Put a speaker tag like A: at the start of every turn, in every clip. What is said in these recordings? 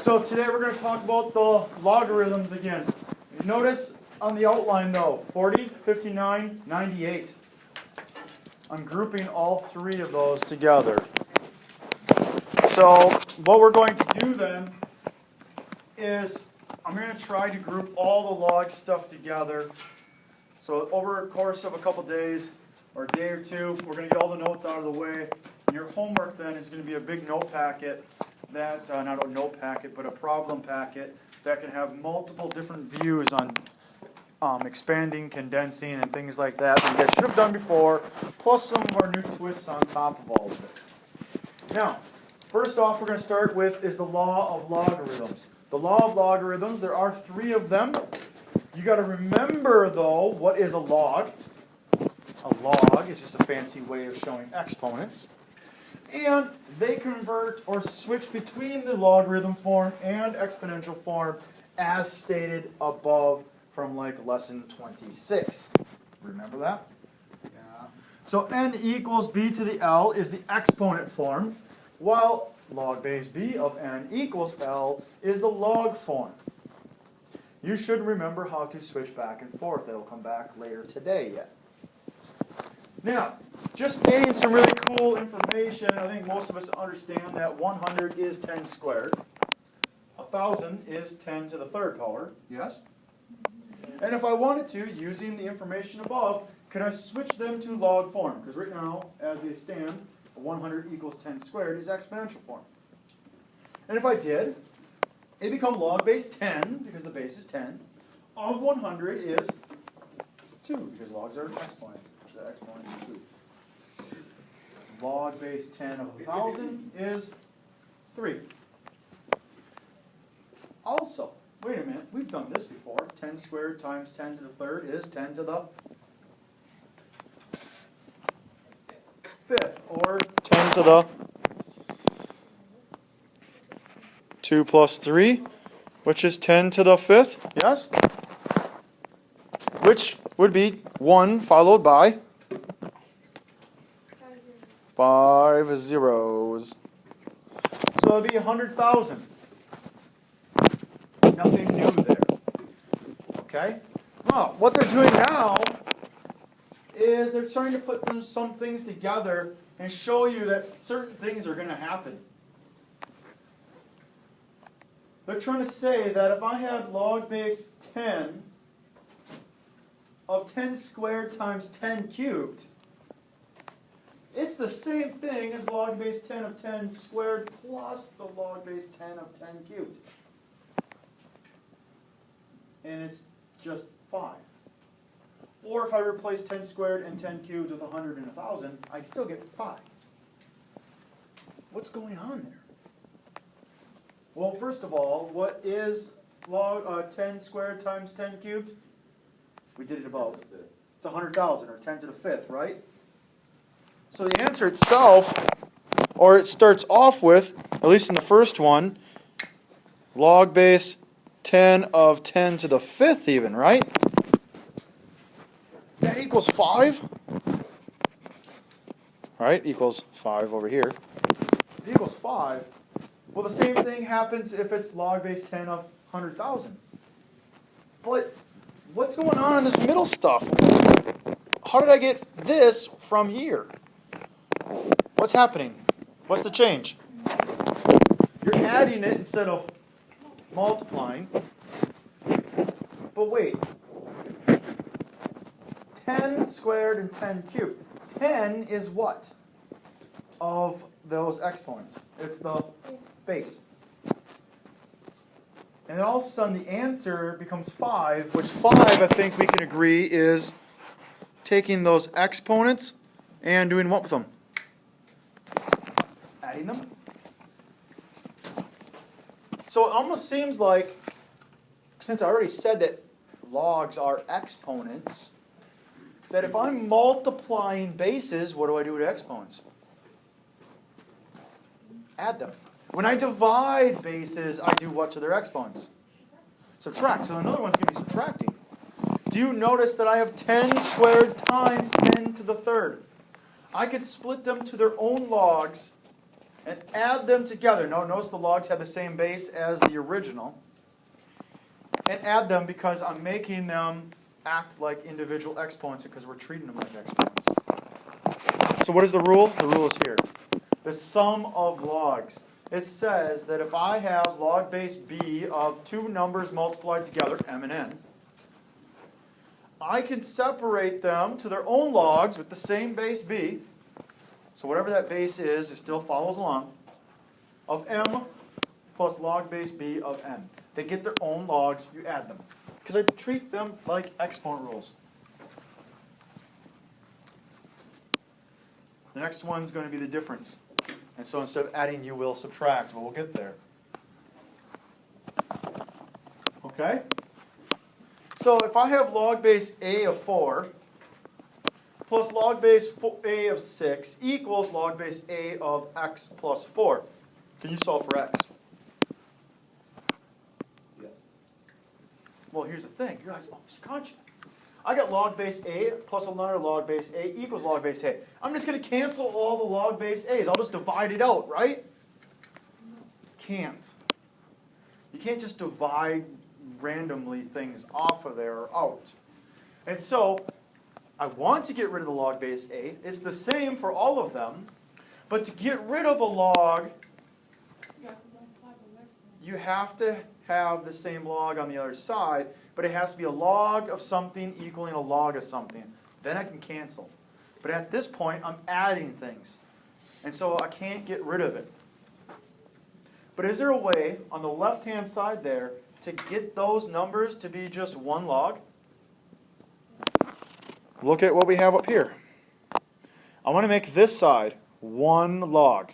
A: So today we're going to talk about the logarithms again. Notice on the outline though, 40, 59, 98. I'm grouping all three of those together. So what we're going to do then is I'm going to try to group all the log stuff together. So over the course of a couple days or a day or two, we're going to get all the notes out of the way. And your homework then is going to be a big note packet that, not a note packet, but a problem packet that can have multiple different views on expanding, condensing, and things like that that you guys should have done before, plus some of our new twists on top of all of it. Now, first off we're going to start with is the law of logarithms. The law of logarithms, there are three of them. You got to remember though, what is a log? A log is just a fancy way of showing exponents. And they convert or switch between the logarithm form and exponential form as stated above from like lesson 26. Remember that? Yeah. So n equals b to the L is the exponent form, while log base b of n equals L is the log form. You should remember how to switch back and forth. That'll come back later today yet. Now, just stating some really cool information, I think most of us understand that 100 is 10 squared. 1,000 is 10 to the third power, yes? And if I wanted to, using the information above, could I switch them to log form? Because right now, as they stand, 100 equals 10 squared is exponential form. And if I did, it become log base 10, because the base is 10, of 100 is 2, because logs are exponents. So the exponent is 2. Log base 10 of 1,000 is 3. Also, wait a minute, we've done this before. 10 squared times 10 to the third is 10 to the fifth, or 10 to the 2 plus 3, which is 10 to the fifth, yes? Which would be 1 followed by 5 zeros. So it would be 100,000. Nothing new there. Okay? Well, what they're doing now is they're trying to put some things together and show you that certain things are going to happen. They're trying to say that if I have log base 10 of 10 squared times 10 cubed, it's the same thing as log base 10 of 10 squared plus the log base 10 of 10 cubed. And it's just 5. Or if I replace 10 squared and 10 cubed with 100 and 1,000, I still get 5. What's going on there? Well, first of all, what is log 10 squared times 10 cubed? We did it above. It's 100,000, or 10 to the fifth, right? So the answer itself, or it starts off with, at least in the first one, log base 10 of 10 to the fifth even, right? That equals 5. Right? Equals 5 over here. It equals 5. Well, the same thing happens if it's log base 10 of 100,000. But what's going on in this middle stuff? How did I get this from here? What's happening? What's the change? You're adding it instead of multiplying. But wait. 10 squared and 10 cubed. 10 is what of those exponents? It's the base. And then all of a sudden the answer becomes 5, which 5 I think we can agree is taking those exponents and doing what with them? Adding them. So it almost seems like, since I already said that logs are exponents, that if I'm multiplying bases, what do I do to exponents? Add them. When I divide bases, I do what to their exponents? Subtract. So another one's going to be subtracting. Do you notice that I have 10 squared times 10 to the third? I could split them to their own logs and add them together. Now notice the logs have the same base as the original. And add them because I'm making them act like individual exponents because we're treating them like exponents. So what is the rule? The rule is here. The sum of logs. It says that if I have log base b of two numbers multiplied together, m and n, I can separate them to their own logs with the same base b. So whatever that base is, it still follows along, of m plus log base b of n. They get their own logs, you add them. Because I treat them like exponent rules. The next one's going to be the difference. And so instead of adding, you will subtract. But we'll get there. Okay? So if I have log base a of 4 plus log base a of 6 equals log base a of x plus 4, can you solve for x?
B: Yes.
A: Well, here's the thing. You guys, Mr. Concha, I got log base a plus another log base a equals log base a. I'm just going to cancel all the log base a's. I'll just divide it out, right? Can't. You can't just divide randomly things off of there or out. And so I want to get rid of the log base a. It's the same for all of them. But to get rid of a log, you have to have the same log on the other side, but it has to be a log of something equaling a log of something. Then I can cancel. But at this point, I'm adding things. And so I can't get rid of it. But is there a way on the left-hand side there to get those numbers to be just one log? Look at what we have up here. I want to make this side one log.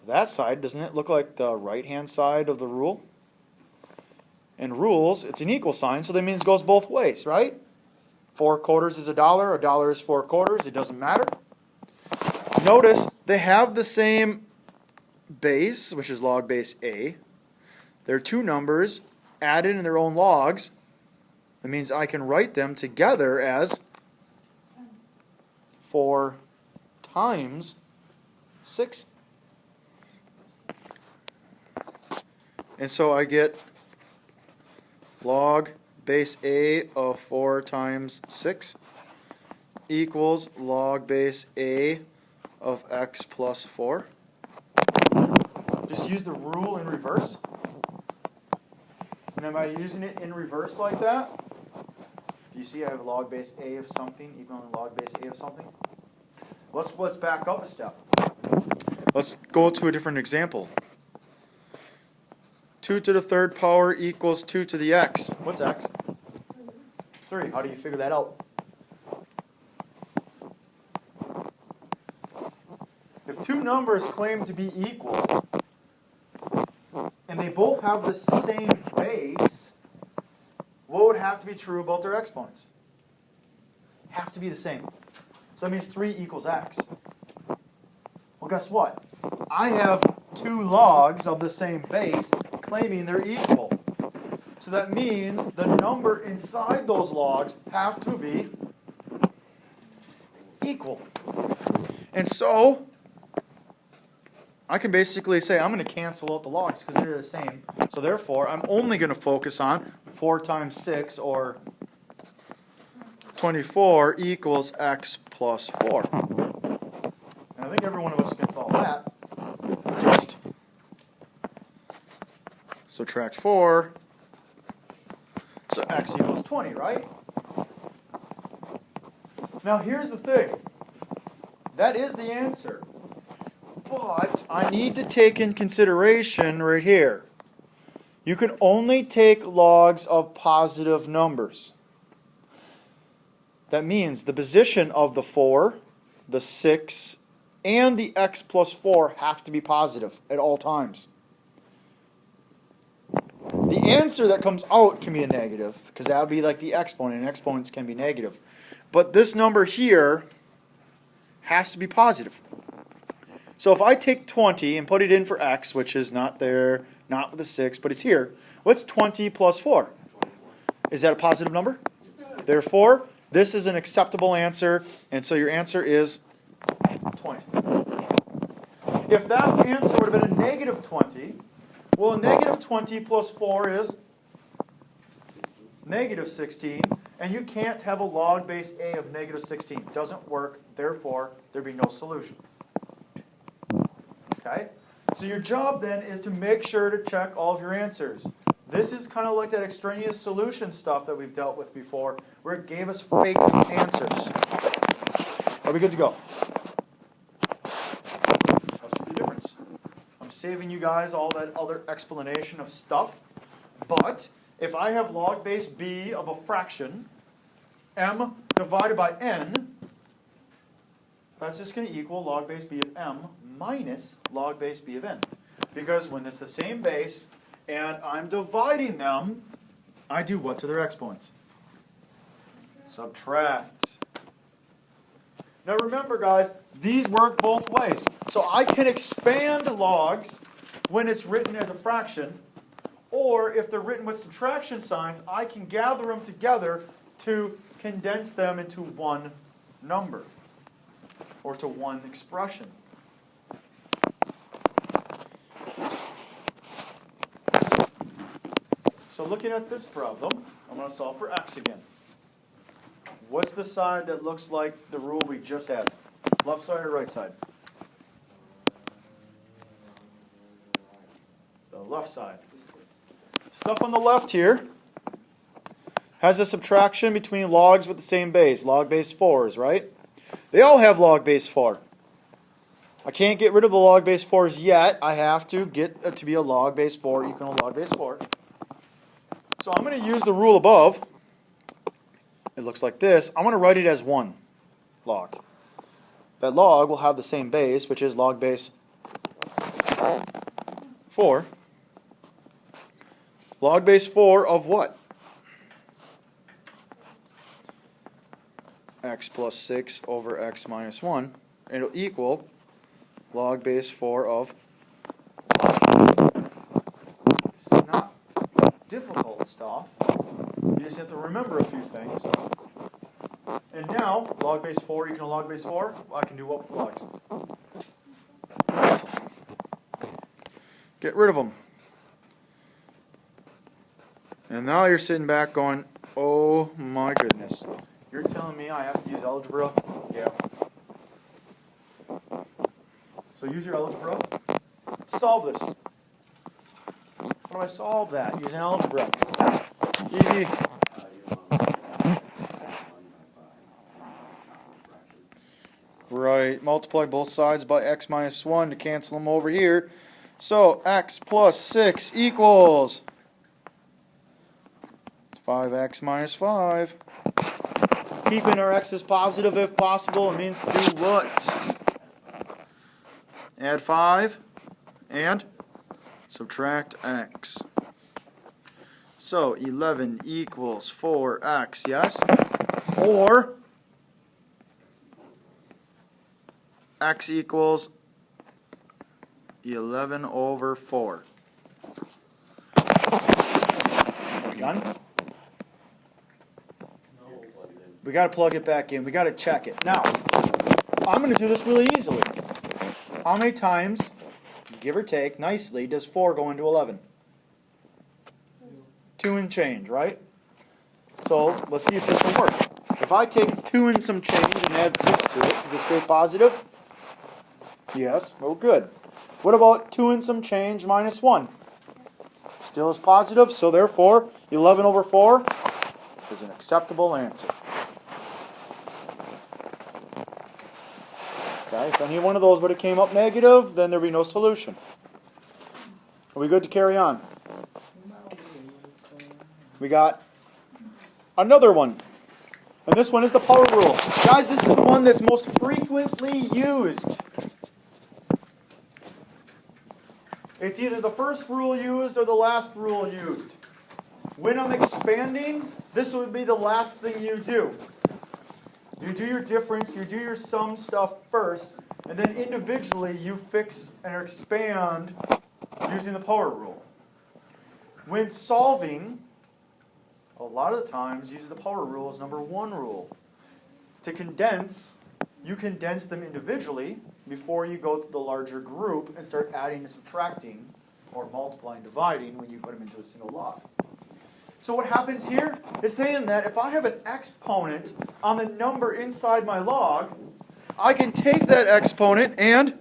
A: That side, doesn't it look like the right-hand side of the rule? In rules, it's an equal sign, so that means it goes both ways, right? 4/4 is $1, $1 is 4/4, it doesn't matter. Notice they have the same base, which is log base a. They're two numbers added in their own logs. That means I can write them together as 4 times 6. And so I get log base a of 4 times 6 equals log base a of x plus 4. Just use the rule in reverse. And am I using it in reverse like that? Do you see I have log base a of something equaling log base a of something? Let's back up a step. Let's go to a different example. 2 to the third power equals 2 to the x. What's x? 3. How do you figure that out? If two numbers claim to be equal, and they both have the same base, what would have to be true about their exponents? Have to be the same. So that means 3 equals x. Well, guess what? I have two logs of the same base claiming they're equal. So that means the number inside those logs have to be equal. And so I can basically say I'm going to cancel out the logs because they're the same. So therefore, I'm only going to focus on 4 times 6, or 24, equals x plus 4. And I think every one of us can solve that. Just subtract 4. So x equals 20, right? Now here's the thing. That is the answer. But I need to take in consideration right here. You can only take logs of positive numbers. That means the position of the 4, the 6, and the x plus 4 have to be positive at all times. The answer that comes out can be a negative, because that would be like the exponent, and exponents can be negative. But this number here has to be positive. So if I take 20 and put it in for x, which is not there, not with the 6, but it's here, what's 20 plus 4? Is that a positive number? Therefore, this is an acceptable answer, and so your answer is 20. If that answer would have been a negative 20, well, a negative 20 plus 4 is negative 16, and you can't have a log base A of negative 16. It doesn't work, therefore, there'd be no solution. Okay? So your job then is to make sure to check all of your answers. This is kind of like that extraneous solution stuff that we've dealt with before, where it gave us fake answers. Are we good to go? That's the difference. I'm saving you guys all that other explanation of stuff, but if I have log base b of a fraction, m divided by n, that's just going to equal log base b of m minus log base b of n. Because when it's the same base and I'm dividing them, I do what to their exponents? Subtract. Now remember, guys, these work both ways. So I can expand logs when it's written as a fraction, or if they're written with subtraction signs, I can gather them together to condense them into one number, or to one expression. So looking at this problem, I'm going to solve for x again. What's the side that looks like the rule we just had? Left side or right side? The left side. Stuff on the left here has a subtraction between logs with the same base. Log base 4s, right? They all have log base 4. I can't get rid of the log base 4s yet. I have to get it to be a log base 4 equal to log base 4. So I'm going to use the rule above. It looks like this. I'm going to write it as 1 log. That log will have the same base, which is log base 4. Log base 4 of what? X plus 6 over x minus 1. It'll equal log base 4 of... It's not difficult stuff. You just have to remember a few things. And now, log base 4 equal to log base 4, I can do what with logs? Get rid of them. And now you're sitting back going, oh my goodness. You're telling me I have to use algebra? Yeah. So use your algebra. Solve this. How do I solve that? Using algebra. Easy. Right. Multiply both sides by x minus 1 to cancel them over here. So x plus 6 equals 5x minus 5. Keeping our x's positive if possible. It means to do what? Add 5 and subtract x. So 11 equals 4x, yes? Or x equals 11 over 4. Done? We got to plug it back in. We got to check it. Now, I'm going to do this really easily. How many times, give or take, nicely, does 4 go into 11? 2 and change, right? So, let's see if this will work. If I take 2 and some change and add 6 to it, does it stay positive? Yes. Oh, good. What about 2 and some change minus 1? Still is positive, so therefore, 11 over 4 is an acceptable answer. Okay, if any one of those would have came up negative, then there'd be no solution. Are we good to carry on? We got another one. And this one is the power rule. Guys, this is the one that's most frequently used. It's either the first rule used or the last rule used. When I'm expanding, this would be the last thing you do. You do your difference, you do your sum stuff first, and then individually you fix and expand using the power rule. When solving, a lot of the times use the power rule as number 1 rule. To condense, you condense them individually before you go to the larger group and start adding and subtracting, or multiplying, dividing, when you put them into a single log. So what happens here is saying that if I have an exponent on the number inside my log, I can take that exponent and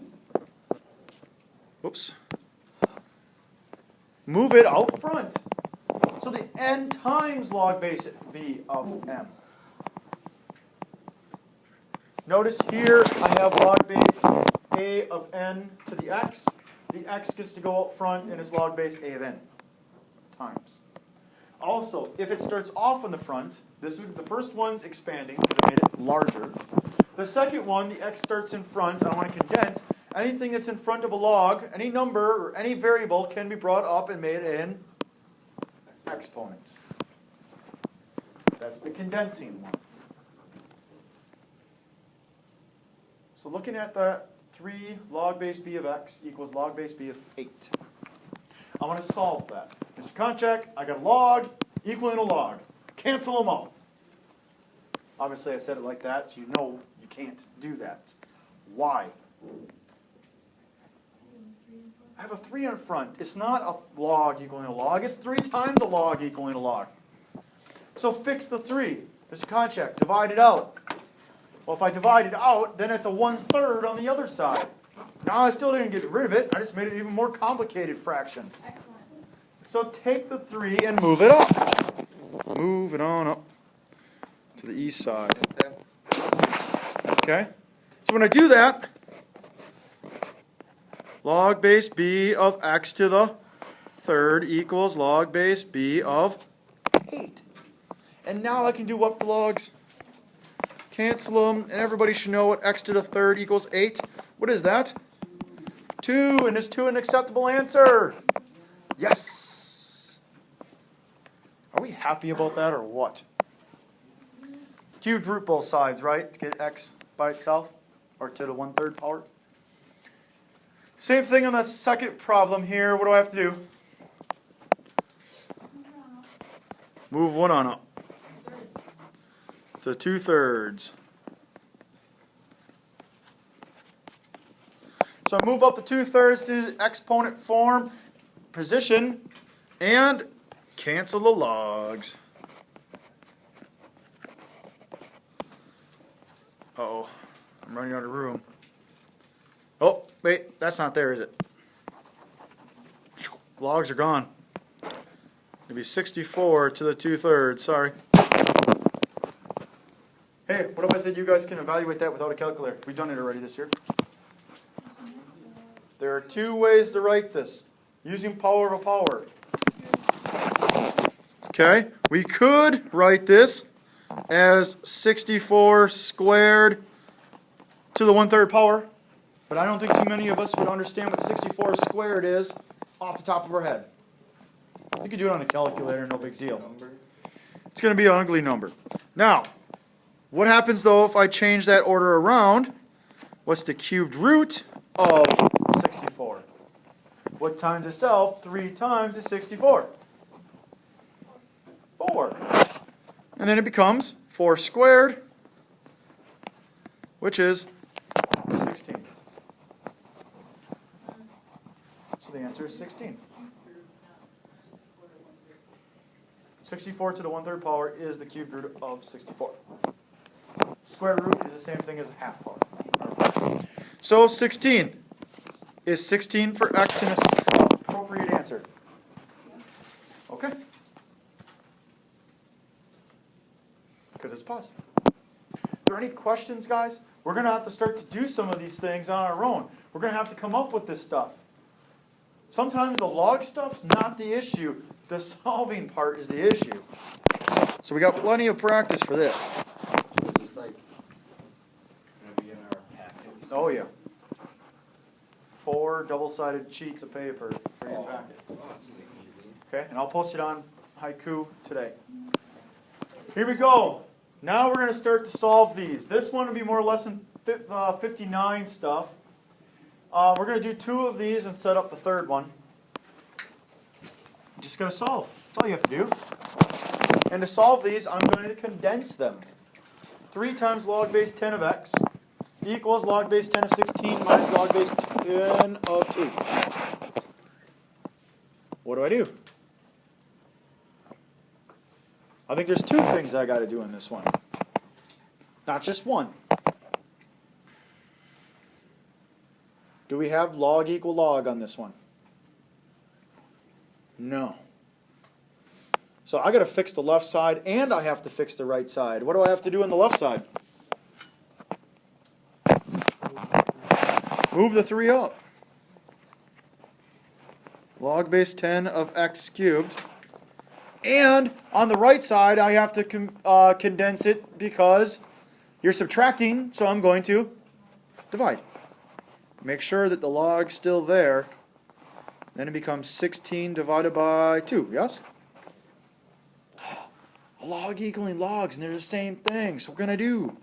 A: move it out front. So the n times log base b of m. Notice here I have log base a of n to the x. The x gets to go out front and is log base a of n times. Also, if it starts off on the front, the first one's expanding because I made it larger. The second one, the x starts in front, and I want to condense. Anything that's in front of a log, any number or any variable can be brought up and made an exponent. That's the condensing one. So looking at the 3 log base b of x equals log base b of 8. I want to solve that. Mr. Konchak, I got a log equaling a log. Cancel them out. Obviously I said it like that, so you know you can't do that. Why? I have a 3 in front. It's not a log equaling a log. It's 3 times a log equaling a log. So fix the 3. Mr. Konchak, divide it out. Well, if I divide it out, then it's a 1/3 on the other side. Now I still didn't get rid of it. I just made it an even more complicated fraction.
B: Excellent.
A: So take the 3 and move it up. Move it on up to the east side. Okay? So when I do that, log base b of x to the 3rd equals log base b of 8. And now I can do what logs? Cancel them, and everybody should know what x to the 3rd equals 8. What is that? 2, and is 2 an acceptable answer? Yes! Are we happy about that or what? Cubed root both sides, right? To get x by itself, or to the 1/3 power. Same thing on the second problem here. What do I have to do? Move one on up. To 2/3. So I move up to 2/3 to exponent form, position, and cancel the logs. Uh-oh, I'm running out of room. Oh, wait, that's not there, is it? Logs are gone. It'll be 64 to the 2/3, sorry. Hey, what if I said you guys can evaluate that without a calculator? We've done it already this year. There are 2 ways to write this, using power of a power. Okay, we could write this as 64 squared to the 1/3 power, but I don't think too many of us would understand what 64 squared is off the top of our head. You can do it on a calculator, no big deal. It's going to be an ugly number. Now, what happens though if I change that order around? What's the cubed root of 64? What times itself 3 times is 64? 4. And then it becomes 4 squared, which is 16. So the answer is 16. 64 to the 1/3 power is the cubed root of 64. Square root is the same thing as a half power. So 16. Is 16 for x an appropriate answer? Okay. Because it's positive. Are there any questions, guys? We're going to have to start to do some of these things on our own. We're going to have to come up with this stuff. Sometimes the log stuff's not the issue. The solving part is the issue. So we got plenty of practice for this. Oh yeah. 4 double-sided sheets of paper for your packet. Okay, and I'll post it on Haiku today. Here we go. Now we're going to start to solve these. This one will be more lesson 59 stuff. We're going to do 2 of these and set up the 3rd one. You just got to solve. That's all you have to do. And to solve these, I'm going to condense them. 3 times log base 10 of x equals log base 10 of 16 minus log base 10 of 2. What do I do? I think there's two things I got to do in this one. Not just one. Do we have log equal log on this one? No. So I got to fix the left side and I have to fix the right side. What do I have to do on the left side? Move the 3 up. Log base 10 of x cubed. And on the right side, I have to condense it because you're subtracting, so I'm going to divide. Make sure that the log's still there. Then it becomes 16 divided by 2, yes? A log equaling logs, and they're the same thing, so what can I do?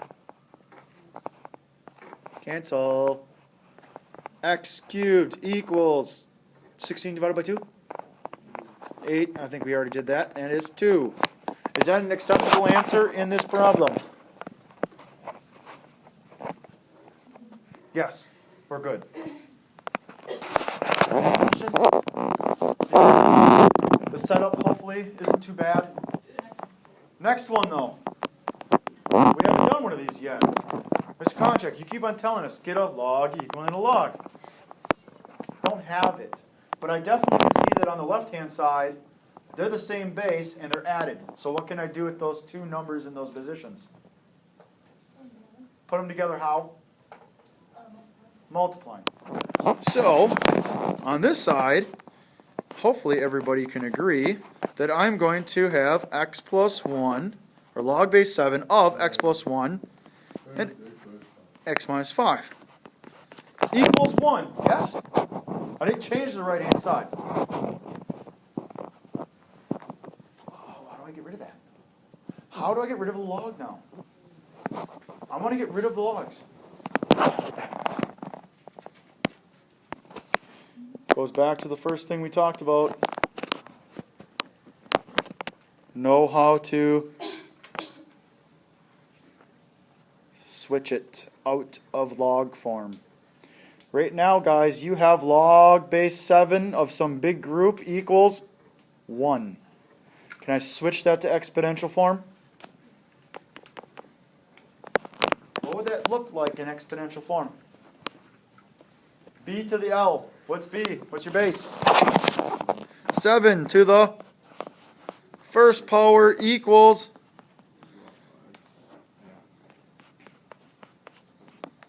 A: Cancel. X cubed equals 16 divided by 2? 8, I think we already did that, and it's 2. Is that an acceptable answer in this problem? Yes, we're good. The setup hopefully isn't too bad. Next one though. We haven't done one of these yet. Mr. Contract, you keep on telling us, get a log equaling a log. Don't have it. But I definitely can see that on the left-hand side, they're the same base and they're added. So what can I do with those two numbers in those positions? Put them together how? Multiplying. So, on this side, hopefully everybody can agree that I'm going to have x plus 1, or log base 7 of x plus 1, and x minus 5 equals 1. Yes? I didn't change the right-hand side. Oh, how do I get rid of that? How do I get rid of the log now? I want to get rid of the logs. Goes back to the first thing we talked about. Know how to switch it out of log form. Right now, guys, you have log base 7 of some big group equals 1. Can I switch that to exponential form? What would that look like in exponential form? B to the L. What's B? What's your base? 7 to the first power equals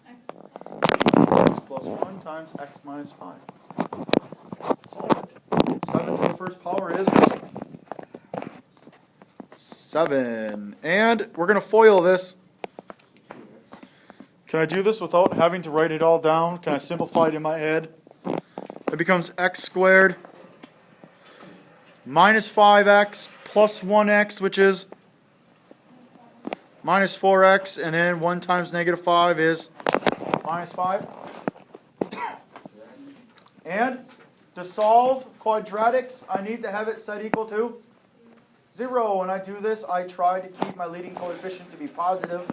A: x plus 1 times x minus 5. Solid. 7 to the first power is 7. And we're going to FOIL this. Can I do this without having to write it all down? Can I simplify it in my head? It becomes x squared minus 5x plus 1x, which is minus 4x, and then 1 times negative 5 is minus 5. And to solve quadratics, I need to have it set equal to 0. When I do this, I try to keep my leading coefficient to be positive.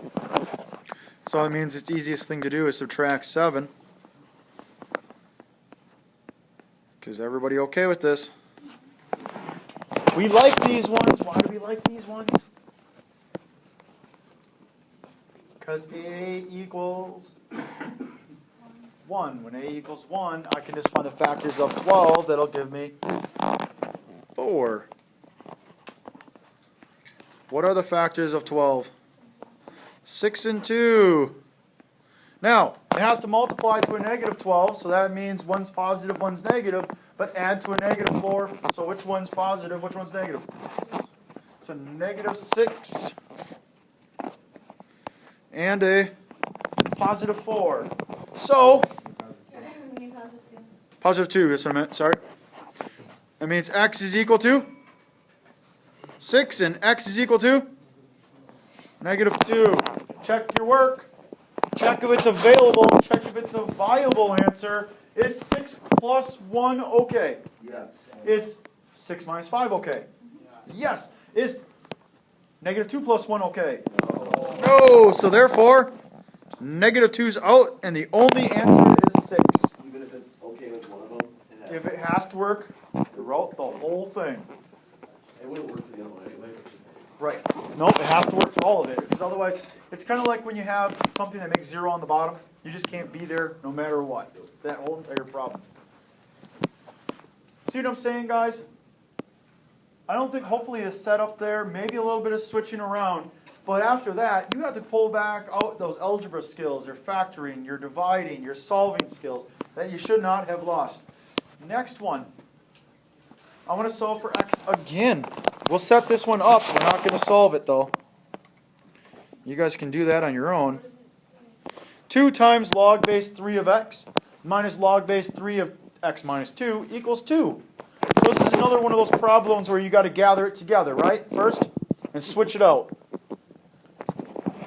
A: So that means it's the easiest thing to do is subtract 7. Is everybody okay with this? We like these ones. Why do we like these ones? Because A equals 1. When A equals 1, I can just find the factors of 12. That'll give me 4. What are the factors of 12? 6 and 2. Now, it has to multiply to a negative 12, so that means one's positive, one's negative, but add to a negative 4, so which one's positive, which one's negative? It's a negative 6 and a positive 4. So, positive 2, that's what I meant, sorry. That means x is equal to 6 and x is equal to negative 2. Check your work. Check if it's available. Check if it's a viable answer. Is 6 plus 1 okay?
B: Yes.
A: Is 6 minus 5 okay? Yes. Is negative 2 plus 1 okay?
B: No.
A: No. So therefore, Negative 2's out, and the only answer is 6.
B: Even if it's okay with one of them?
A: If it has to work throughout the whole thing.
B: It wouldn't work for the other one anyway.
A: Right. Nope, it has to work for all of it, because otherwise, it's kind of like when you have something that makes 0 on the bottom. You just can't be there no matter what. That whole entire problem. See what I'm saying, guys? I don't think hopefully it's set up there, maybe a little bit of switching around, but after that, you have to pull back out those algebra skills, your factoring, your dividing, your solving skills that you should not have lost. Next one. I want to solve for x again. We'll set this one up. We're not going to solve it, though. You guys can do that on your own. 2 times log base 3 of x minus log base 3 of x minus 2 equals 2. So this is another one of those problems where you got to gather it together, right? First, and switch it out.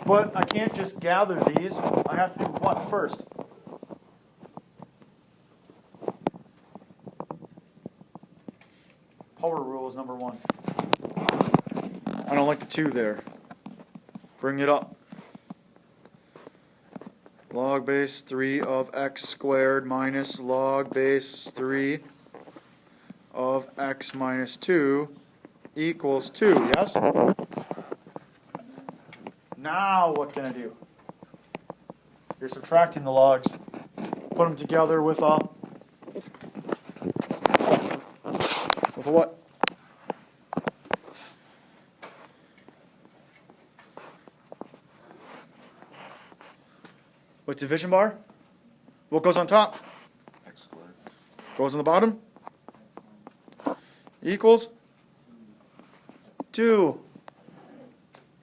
A: But I can't just gather these. I have to do what first? Power rule is number 1. I don't like the 2 there. Bring it up. Log base 3 of x squared minus log base 3 of x minus 2 equals 2, yes? Now what can I do? You're subtracting the logs. Put them together with a what? With division bar? What goes on top?
B: X squared.
A: Goes on the bottom? Equals 2.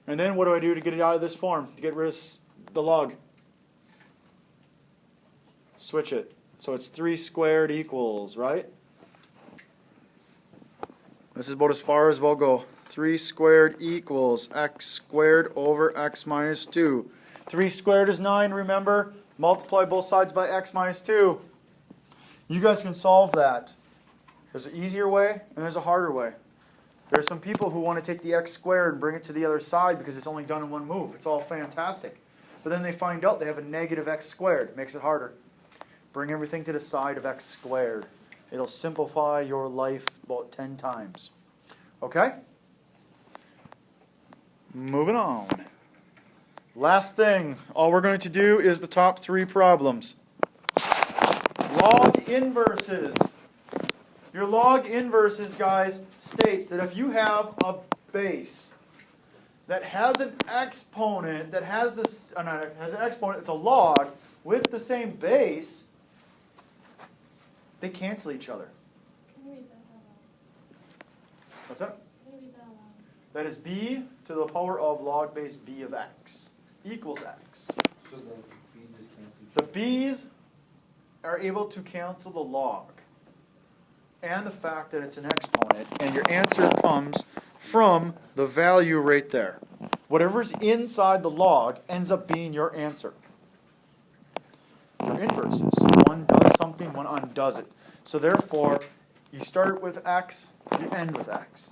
A: And then what do I do to get it out of this form? To get rid of the log? Switch it. So it's 3 squared equals, right? This is about as far as we'll go. 3 squared equals x squared over x minus 2. 3 squared is 9, remember? Multiply both sides by x minus 2. You guys can solve that. There's an easier way and there's a harder way. There are some people who want to take the x squared and bring it to the other side because it's only done in one move. It's all fantastic. But then they find out they have a negative x squared. It makes it harder. Bring everything to the side of x squared. It'll simplify your life about 10 times. Okay? Moving on. Last thing, all we're going to do is the top 3 problems. Log inverses. Your log inverses, guys, states that if you have a base that has an exponent that has this, has an exponent, it's a log with the same base, they cancel each other.
C: Can you read that out loud?
A: What's that?
C: Can you read that out loud?
A: That is b to the power of log base b of x equals x.
B: So the B just cancels.
A: The b's are able to cancel the log and the fact that it's an exponent, and your answer comes from the value right there. Whatever's inside the log ends up being your answer. They're inverses. One does something, one undoes it. So therefore, you start with x, you end with x.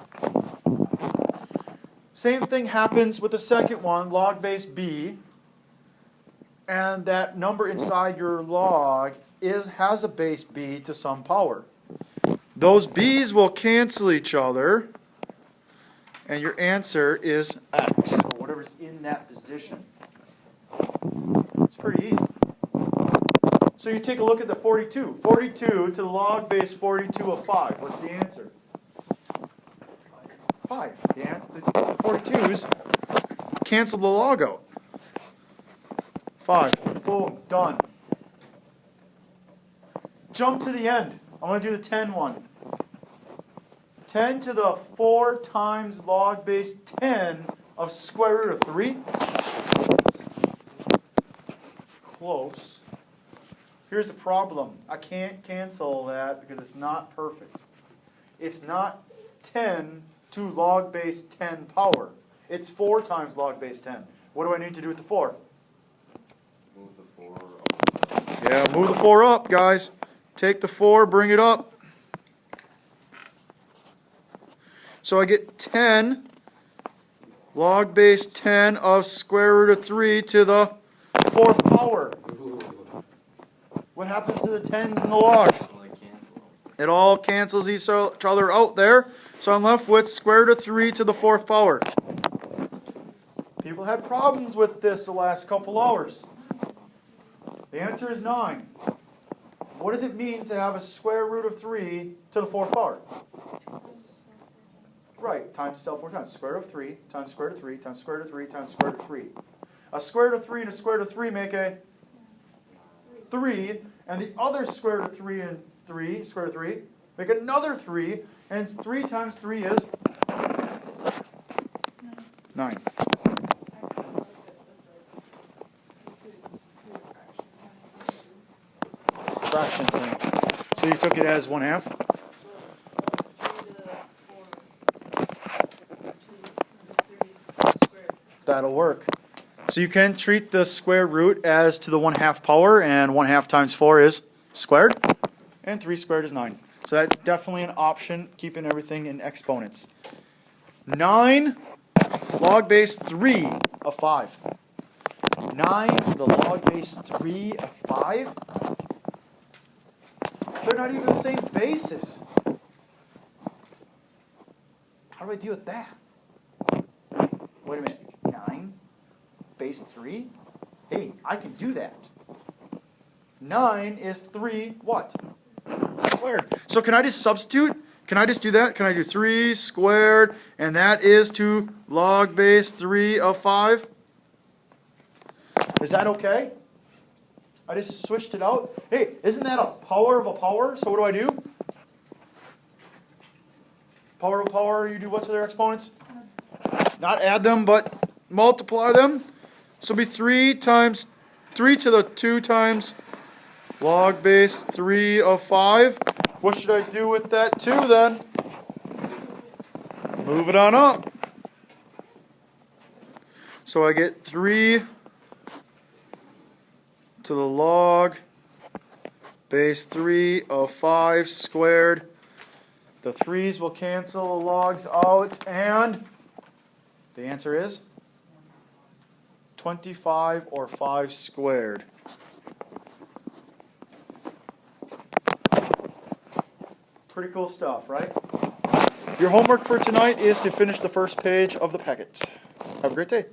A: Same thing happens with the second one, log base b, and that number inside your log has a base b to some power. Those b's will cancel each other, and your answer is x, or whatever's in that position. It's pretty easy. So you take a look at the 42. 42 to the log base 42 of 5. What's the answer? 5. The 42's cancel the log out. 5. Boom. Done. Jump to the end. I'm going to do the 10 one. 10 to the 4 times log base 10 of square root of 3. Close. Here's the problem. I can't cancel that because it's not perfect. It's not 10 to log base 10 power. It's 4 times log base 10. What do I need to do with the 4?
B: Move the 4 up.
A: Yeah, move the 4 up, guys. Take the 4, bring it up. So I get 10 log base 10 of square root of 3 to the 4 fourth power. What happens to the 10s in the log? It all cancels each other out there. So I'm left with square root of 3 to the fourth power. People had problems with this the last couple hours. The answer is 9. What does it mean to have a square root of 3 to the fourth power? Right, times itself 4 times. Square root of 3 times square root of 3 times square root of 3 times square root of 3. A square root of 3 and a square root of 3 make a 3, and the other square root of 3 and 3, square root of 3, make another 3, and 3 times 3 is 9. Fraction thing. So you took it as 1/2? That'll work. So you can treat the square root as to the 1/2 power, and 1/2 times 4 is squared, and 3 squared is 9. So that's definitely an option, keeping everything in exponents. 9 log base 3 of 5. 9 to the log base 3 of 5? They're not even the same bases. How do I deal with that? Wait a minute. 9 base 3? Hey, I can do that. 9 is 3 what? Squared. So can I just substitute? Can I just do that? Can I do 3 squared, and that is to log base 3 of 5? Is that okay? I just switched it out. Hey, isn't that a power of a power? So what do I do? Power of a power, you do what to their exponents? Not add them, but multiply them. So it'll be 3 times 3 to the 2 times log base 3 of 5. What should I do with that 2 then? Move it on up. So I get 3 to the log base 3 of 5 squared. The 3's will cancel the logs out, and the answer is 25 or 5 squared. Pretty cool stuff, right? Your homework for tonight is to finish the first page of the packet. Have a great day.